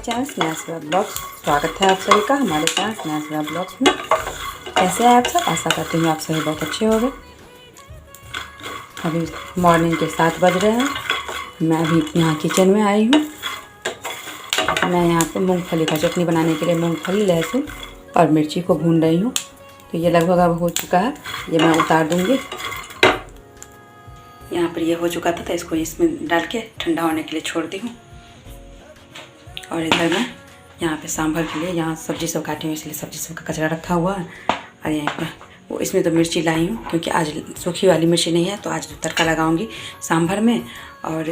Channel Sneha blogs. स्वागत है आप सभी का हमारे चैनल स्नेहा ब्लॉग्स में। कैसे हैं आप सब? आशा करती हूँ आप सभी बहुत अच्छे होंगे। अभी मॉर्निंग के 7 बज रहे हैं। मैं अभी यहाँ किचन में आई हूँ। मैं यहाँ पे मूंगफली का चटनी बनाने के लिए मूंगफली, लहसुन और मिर्ची को भून रही हूँ। तो ये लगभग अब हो चुका है, ये मैं उतार दूँगी। यहाँ पर ये हो चुका था तो इसको इसमें डाल के ठंडा होने के लिए छोड़ दी हूँ। और इधर मैं यहाँ पे सांभर के लिए यहाँ सब्जी सब काटी हूँ, इसलिए सब्जी सब का कचरा रखा हुआ है। और यहाँ पर वो इसमें तो मिर्ची लाई हूँ क्योंकि आज सूखी वाली मिर्ची नहीं है, तो आज तड़का लगाऊंगी सांभर में और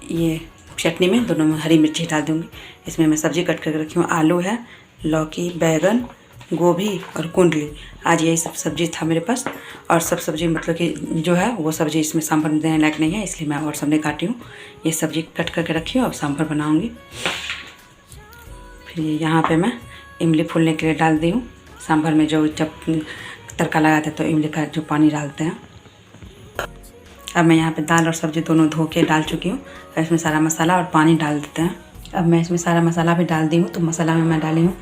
ये चटनी में, दोनों में हरी मिर्ची डाल दूँगी। इसमें मैं सब्ज़ी कट करके रखी हूँ। आलू है, लौकी, बैगन, गोभी और कुंडली। आज यही सब सब्ज़ी था मेरे पास। और सब सब्ज़ी मतलब कि जो है वो सब्ज़ी इसमें सांभर में देने लायक नहीं है, इसलिए मैं और सब नहीं काटी हूँ। ये सब्ज़ी कट करके रखी हूँ और सांभर बनाऊँगी। फिर यहाँ पे मैं इमली फूलने के लिए डाल दी हूँ। सांभर में जो जब तड़का लगाते हैं तो इमली का जो पानी डालते हैं। अब मैं यहाँ पे दाल और सब्ज़ी दोनों धो के डाल चुकी हूँ। अब इसमें सारा मसाला और पानी डाल देते हैं। अब मैं इसमें सारा मसाला भी डाल दी हूँ। तो मसाला में मैं डाली हूँ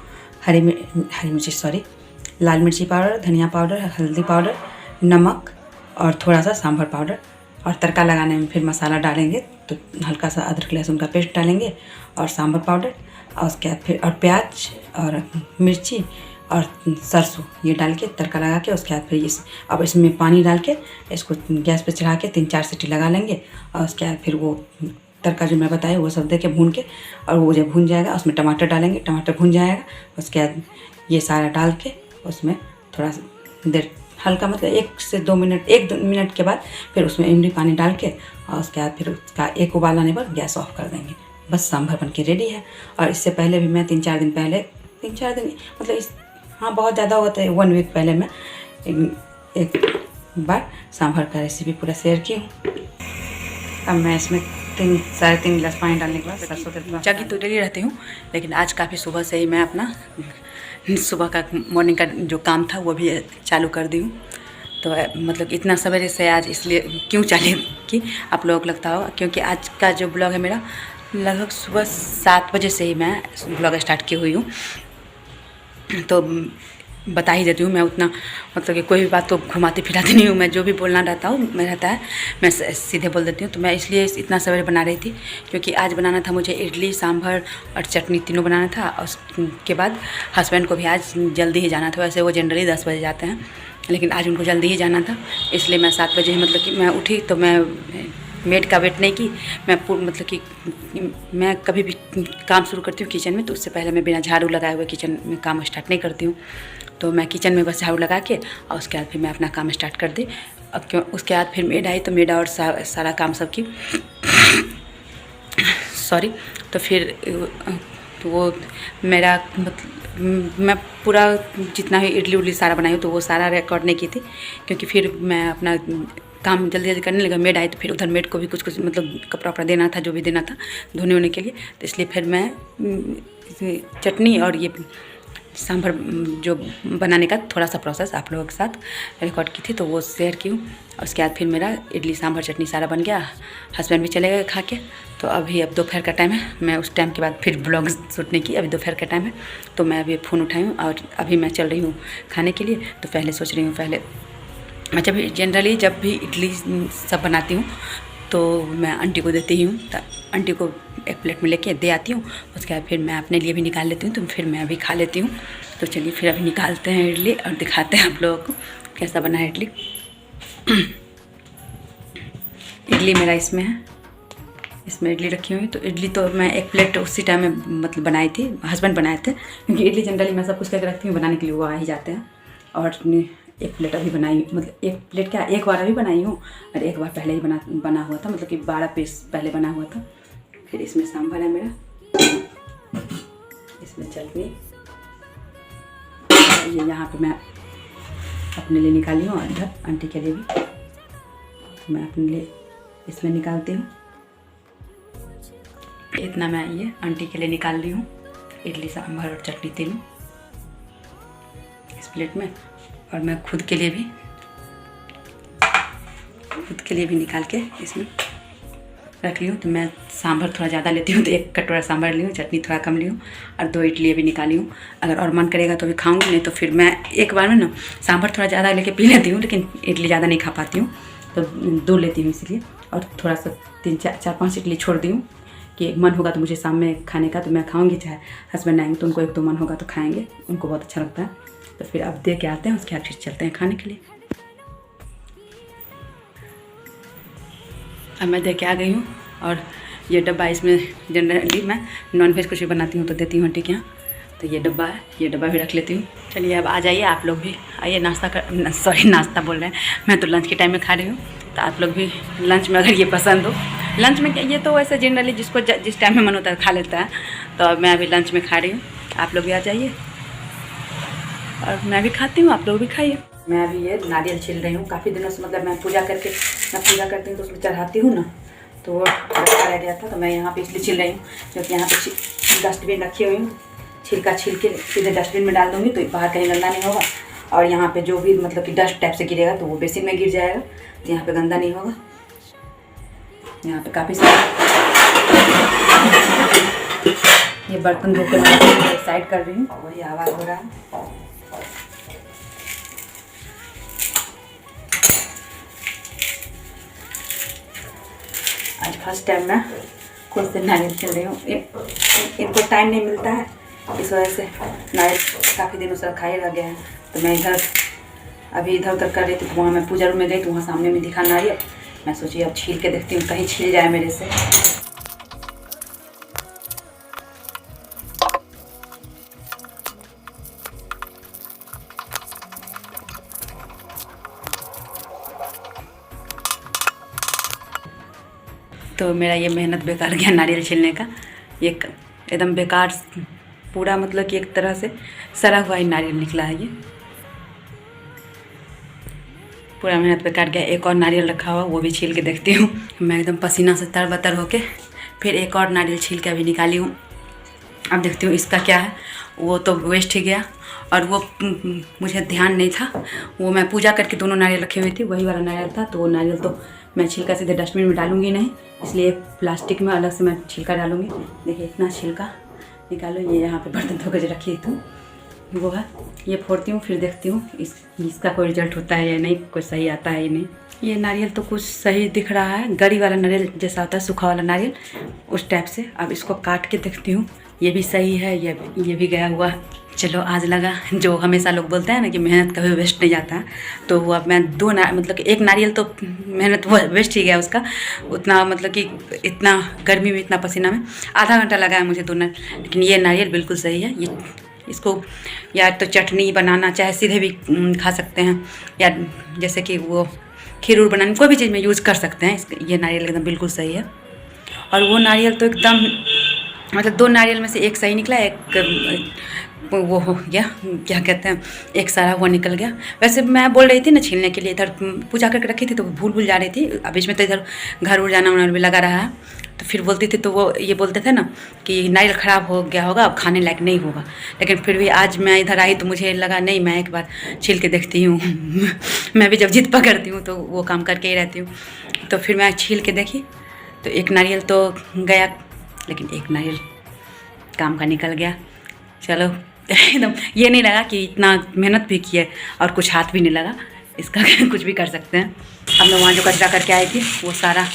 लाल मिर्ची पाउडर, धनिया पाउडर, हल्दी पाउडर, नमक और थोड़ा सा सांभर पाउडर। और तड़का लगाने में फिर मसाला डालेंगे तो हल्का सा अदरक लहसुन का पेस्ट डालेंगे और सांभर पाउडर। और उसके बाद फिर और प्याज और मिर्ची और सरसों ये डाल के तड़का लगा के उसके बाद फिर अब इसमें पानी डाल के इसको गैस पे चढ़ा के 3-4 सीटी लगा लेंगे। और उसके बाद फिर वो तड़का जो मैं बताया वो सब दे के भून के, और वो जब भून जाएगा उसमें टमाटर डालेंगे, टमाटर भून जाएगा। उसके बाद ये सारा डाल के उसमें थोड़ा देर हल्का मतलब 1 से 2 मिनट, 1-2 मिनट के बाद फिर उसमें इमली पानी डाल के और उसके बाद फिर उसका एक उबाल आने पर गैस ऑफ कर देंगे। बस सांभर बन के रेडी है। और इससे पहले भी मैं 3-4 दिन पहले, 3-4 दिन मतलब बहुत ज़्यादा होता है, 1 वीक पहले मैं एक बार सांभर का रेसिपी पूरा शेयर की हूँ। अब मैं इसमें 3-3.5 गिलास पानी डालने के बाद सरसों तेल जगी तो डेली रहती हूँ, लेकिन आज काफ़ी सुबह से ही मैं अपना सुबह का मॉर्निंग का जो काम था वो भी चालू कर दी हूँ। तो मतलब इतना सवेरे से आज इसलिए क्यों चालू की आप लोगों को लगता होगा, क्योंकि आज का जो ब्लॉग है मेरा लगभग सुबह 7 बजे से ही मैं ब्लॉग स्टार्ट की हुई हूँ। तो बता ही देती हूँ मैं उतना मतलब कि कोई भी बात तो घुमाती फिराती नहीं हूँ। मैं जो भी बोलना रहता है मैं सीधे बोल देती हूँ। तो मैं इसलिए इतना सवेरे बना रही थी क्योंकि आज बनाना था मुझे इडली, सांभर और चटनी, तीनों बनाना था। और उसके बाद हस्बैंड को भी आज जल्दी ही जाना था। वैसे वो जनरली 10 बजे जाते हैं, लेकिन आज उनको जल्दी ही जाना था, इसलिए मैं 7 बजे मतलब कि मैं उठी। तो मैं मेड का वेट नहीं की। मैं मतलब कि मैं कभी भी काम शुरू करती हूँ किचन में तो उससे पहले मैं बिना झाड़ू लगाए हुए किचन में काम स्टार्ट नहीं करती हूँ। तो मैं किचन में बस झाड़ू लगा के और उसके बाद फिर मैं अपना काम स्टार्ट कर दी। अब क्यों उसके बाद फिर मेड आई तो मेड और सारा काम सब की सॉरी। तो फिर वो मेरा मतलब मैं पूरा जितना भी इडली उडली सारा बनाई हूँ तो वो सारा रिकॉर्ड नहीं की थी, क्योंकि फिर मैं अपना काम जल्दी जल्दी करने लगा। मेड आई तो फिर उधर मेड को भी कुछ मतलब कपड़ा वपड़ा देना था, जो भी देना था धोने होने के लिए। तो इसलिए फिर मैं चटनी और ये सांभर जो बनाने का थोड़ा सा प्रोसेस आप लोगों के साथ रिकॉर्ड की थी तो वो शेयर की हूँ। उसके बाद फिर मेरा इडली सांभर चटनी सारा बन गया। हस्बैंड भी चले गए खा के। तो अभी अब दोपहर का टाइम है। मैं उस टाइम के बाद फिर ब्लॉग शूट नहीं की। अभी दोपहर का टाइम है तो मैं अभी फ़ोन उठाई हूँ और अभी मैं चल रही हूँ खाने के लिए। तो पहले सोच रही हूँ, पहले मैं जनरली जब भी इडली सब बनाती हूँ तो मैं आंटी को देती हूँ। तो आंटी को एक प्लेट में लेके दे आती हूँ। उसके बाद फिर मैं अपने लिए भी निकाल लेती हूँ, तो फिर मैं अभी खा लेती हूँ। तो चलिए फिर अभी निकालते हैं इडली और दिखाते हैं आप लोगों को कैसा बना है इडली। इडली मेरा इसमें है, इसमें इडली रखी हुई। तो इडली तो मैं एक प्लेट उसी टाइम में मतलब बनाई थी, हस्बैंड बनाए थे, क्योंकि इडली जनरली मैं सब कुछ करके रखती हूँ, बनाने के लिए वो आ ही जाते हैं। और एक प्लेट अभी बनाई, मतलब एक प्लेट क्या, एक बार अभी बनाई हूँ और एक बार पहले ही बना हुआ था, मतलब कि 12 पीस पहले बना हुआ था। फिर इसमें सांभर है मेरा, इसमें चटनी, ये यहाँ पे मैं अपने लिए निकाली हूँ और इधर आंटी के लिए भी मैं अपने लिए इसमें निकालती हूँ। इतना मैं ये आंटी के लिए निकाल ली हूँ, इडली, सांभर और चटनी तीनों इस प्लेट में। और मैं खुद के लिए भी निकाल के इसमें रख ली हूँ। तो मैं सांभर थोड़ा ज़्यादा लेती हूँ तो 1 कटोरा सांभर ली हूँ, चटनी थोड़ा कम ली हूँ और 2 इडली भी निकाली हूँ। अगर और मन करेगा तो भी खाऊंगी, नहीं तो फिर मैं एक बार में ना सांभर थोड़ा ज़्यादा लेके पी लेती हूँ, लेकिन इडली ज़्यादा नहीं खा पाती हूँ तो 2 लेती हूँ इसलिए। और थोड़ा सा 3-4-5 इडली छोड़ दी हूँ कि मन होगा तो मुझे शाम में खाने का तो मैं खाऊँगी, चाहे हस्बैंड आएंगे तो उनको 1-2 मन होगा तो खाएँगे, उनको बहुत अच्छा लगता है। तो फिर अब दे के आते हैं, उसके बाद फिर चलते हैं खाने के लिए। अब मैं दे के आ गई हूँ और ये डब्बा, इसमें जनरली मैं नॉनवेज कुछ भी बनाती हूँ तो देती हूँ टिकियाँ। तो ये डब्बा है, ये डब्बा भी रख लेती हूँ। चलिए अब आ जाइए आप लोग भी, आइए नाश्ता कर, सॉरी नाश्ता बोल रहे हैं, मैं तो लंच के टाइम में खा रही हूँ। तो आप लोग भी लंच में अगर ये पसंद हो, लंच में क्या, ये तो वैसे जनरली जिसको जिस टाइम में मन होता है खा लेता है। तो अब मैं अभी लंच में खा रही हूँ, आप लोग भी आ जाइए और मैं भी खाती हूँ, आप लोग भी खाइए। मैं अभी ये नारियल छील रही हूँ, काफ़ी दिनों से मतलब मैं पूजा करती हूँ तो उसमें चढ़ाती हूँ ना, तो वो रखा रह गया था तो मैं यहाँ पे इसलिए छील रही हूँ क्योंकि यहाँ पे डस्टबिन रखी हुई हूँ। छिलका छील के सीधे डस्टबिन में डाल दूँगी तो बाहर कहीं गंदा नहीं होगा, और यहाँ पे जो भी मतलब कि डस्ट टाइप से गिरेगा तो वो बेसिन में गिर जाएगा, तो यहाँ पे गंदा नहीं होगा। यहाँ पे काफ़ी सारे ये बर्तन धो के मैं साइड कर रही हूँ, वही आवाज़ हो रहा है। आज फर्स्ट टाइम मैं खुद से नारियल छील रही हूँ। इनको टाइम नहीं मिलता है, इस वजह से नारियल काफ़ी दिनों से रखा ही रह गया है। तो मैं अभी इधर उधर कर रही थी, तो वहाँ मैं पूजा रूम में गई तो वहाँ सामने में दिखा नारियल, मैं सोची अब छील के देखती हूँ कहीं छील जाए मेरे से। तो मेरा ये मेहनत बेकार गया नारियल छीलने का, ये एकदम बेकार पूरा, मतलब कि एक तरह से सड़ा हुआ ही नारियल निकला है। ये पूरा मेहनत बेकार गया। एक और नारियल रखा हुआ, वो भी छील के देखती हूँ। मैं एकदम पसीना से तरबतर होके फिर एक और नारियल छील के अभी निकाली हूँ। अब देखती हूँ इसका क्या है, वो तो वेस्ट ही गया, और वो मुझे ध्यान नहीं था, वो मैं पूजा करके दोनों नारियल रखे हुए थे, वही वाला नारियल था। तो वो नारियल तो मैं छिलका सीधे डस्टबिन में डालूंगी नहीं, इसलिए प्लास्टिक में अलग से मैं छिलका डालूंगी। देखिए इतना छिलका निकालो, ये यहाँ पे बर्तन धो के रखी थी वो है, ये फोड़ती हूँ फिर देखती हूँ इसका कोई रिजल्ट होता है या नहीं, कोई सही आता है या नहीं। ये नारियल तो कुछ सही दिख रहा है, गरी वाला नारियल जैसा होता है, सूखा वाला नारियल उस टाइप से। अब इसको काट के देखती हूँ, ये भी सही है, ये भी गया हुआ है। चलो आज लगा, जो हमेशा लोग बोलते हैं ना कि मेहनत कभी वेस्ट नहीं जाता है, तो वो अब मैं मतलब एक नारियल तो मेहनत वो वेस्ट ही गया उसका, उतना मतलब कि इतना गर्मी में इतना पसीना में आधा घंटा लगा है मुझे दो नारियल, लेकिन ये नारियल बिल्कुल सही है। ये इसको या तो चटनी बनाना, चाहे सीधे भी खा सकते हैं, या जैसे कि वो खीर उर बनाने, कोई भी चीज़ में यूज़ कर सकते हैं। ये नारियल एकदम बिल्कुल सही है। और वो नारियल तो एकदम मतलब 2 नारियल में से एक सही निकला, एक वो हो गया, क्या कहते हैं, एक सारा हुआ निकल गया। वैसे मैं बोल रही थी ना छीलने के लिए, इधर पूजा करके रखी थी तो भूल जा रही थी। अब इसमें तो इधर घर उड़ जाना उन्हें भी लगा रहा है, तो फिर बोलती थी तो वो ये बोलते थे ना कि नारियल ख़राब हो गया होगा, अब खाने लायक नहीं होगा। लेकिन फिर भी आज मैं इधर आई तो मुझे लगा नहीं, मैं एक बार छील के देखती हूँ मैं भी जब जिद पकड़ती हूँ तो वो काम करके ही रहती हूँ। तो फिर मैं छील के देखी तो एक नारियल तो गया, लेकिन एक नारियल काम का निकल गया। चलो एकदम ये नहीं लगा कि इतना मेहनत भी की है और कुछ हाथ भी नहीं लगा, इसका कुछ भी कर सकते हैं। अब मैं वहाँ जो कचरा करके आई थी वो सारा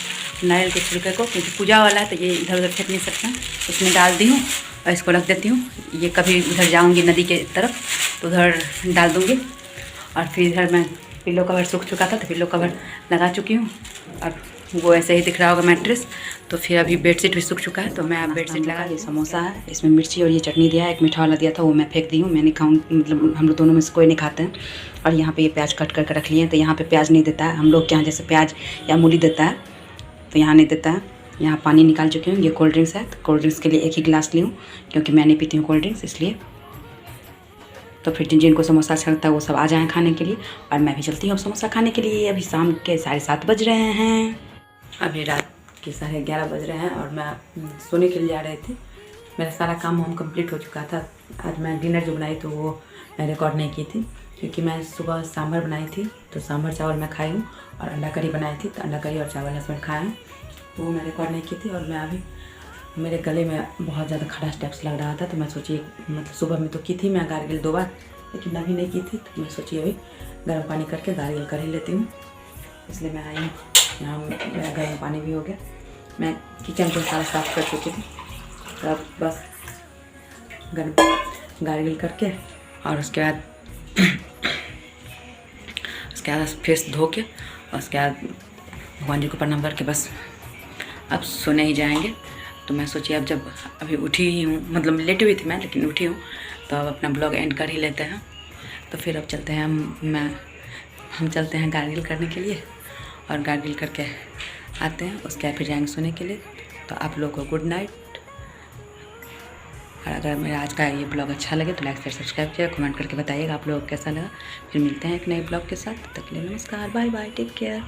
नारियल के छिलके को, क्योंकि पूजा वाला है तो ये इधर उधर फेंक नहीं सकते हैं, इसमें डाल दी हूँ और इसको रख देती हूँ। ये कभी उधर जाऊँगी नदी के तरफ तो उधर डाल दूँगी। और फिर इधर मैं पिल्लो कवर सूख चुका था तो पिल्लो कवर लगा चुकी हूँ, और वो ऐसे ही दिख रहा होगा मैट्रेस। तो फिर अभी बेडशीट भी सूख चुका है तो मैं अब बेडशीट लगा। ये समोसा है, इसमें मिर्ची और ये चटनी दिया है, एक मीठा वाला दिया था वो मैं फेंक दी हूँ, मैं नहीं खाऊँ, मतलब हम लोग दोनों में से कोई नहीं खाते हैं। और यहाँ पे ये प्याज कट करके रख लिए हैं, तो यहाँ पे प्याज नहीं देता है हम लोग के यहाँ, जैसे प्याज या मूली देता है तो यहाँ नहीं देता है। यहाँ पानी निकाल चुकी हूँ, ये कोल्ड ड्रिंक्स है, तो कोल्ड ड्रिंक्स के लिए एक ही गिलास ली हूँ क्योंकि मैं नहीं पीती हूँ कोल्ड ड्रिंक्स, इसलिए। तो फिर जिनको समोसा अच्छा लगता है वो सब आ जाएँ खाने के लिए, और मैं भी चलती हूँ समोसा खाने के लिए। अभी शाम के 7:30 बज रहे हैं, अभी रात के 11:30 बज रहे हैं और मैं सोने के लिए जा रही थी। मेरा सारा काम वाम कंप्लीट हो चुका था। आज मैं डिनर जो बनाई तो वो मैं रिकॉर्ड नहीं की थी, क्योंकि मैं सुबह सांभर बनाई थी तो सांभर चावल मैं खाई हूँ, और अंडा करी बनाई थी तो अंडा करी और चावल हस्बैंड खाए हैं। वो मैं रिकॉर्ड नहीं की थी। और मैं अभी मेरे गले में बहुत ज़्यादा खराश टाइप्स लग रहा था, तो मैं सोची मतलब सुबह में तो की थी मैं गार्गिल 2 बार, लेकिन अभी नहीं की थी, तो मैं सोची अभी गर्म पानी करके गार्गिल कर ही लेती हूँ। इसलिए मैं आई हूँ यहाँ। मेरा गर्म पानी भी हो गया, मैं किचन को सारा साफ़ कर चुकी थी, तो अब बस गार्गिल करके और उसके बाद फेस धो के और उसके बाद भगवान जी को प्रणाम करके बस अब सोने ही जाएंगे। तो मैं सोची अब जब अभी उठी ही हूँ, मतलब लेटी हुई थी मैं लेकिन उठी हूँ, तो अब अपना ब्लॉग एंड कर ही लेते हैं। तो फिर अब चलते हैं हम चलते हैं गार्गिल करने के लिए, और गार्गिल करके आते हैं, उसके बाद फिर जाएंगे सोने के लिए। तो आप लोगों को गुड नाइट। और अगर मेरा आज का ये ब्लॉग अच्छा लगे तो लाइक शेयर सब्सक्राइब कीजिए, कमेंट करके बताइएगा आप लोगों को कैसा लगा। फिर मिलते हैं एक नए ब्लॉग के साथ, तब तक के लिए नमस्कार, बाय बाय, टेक केयर।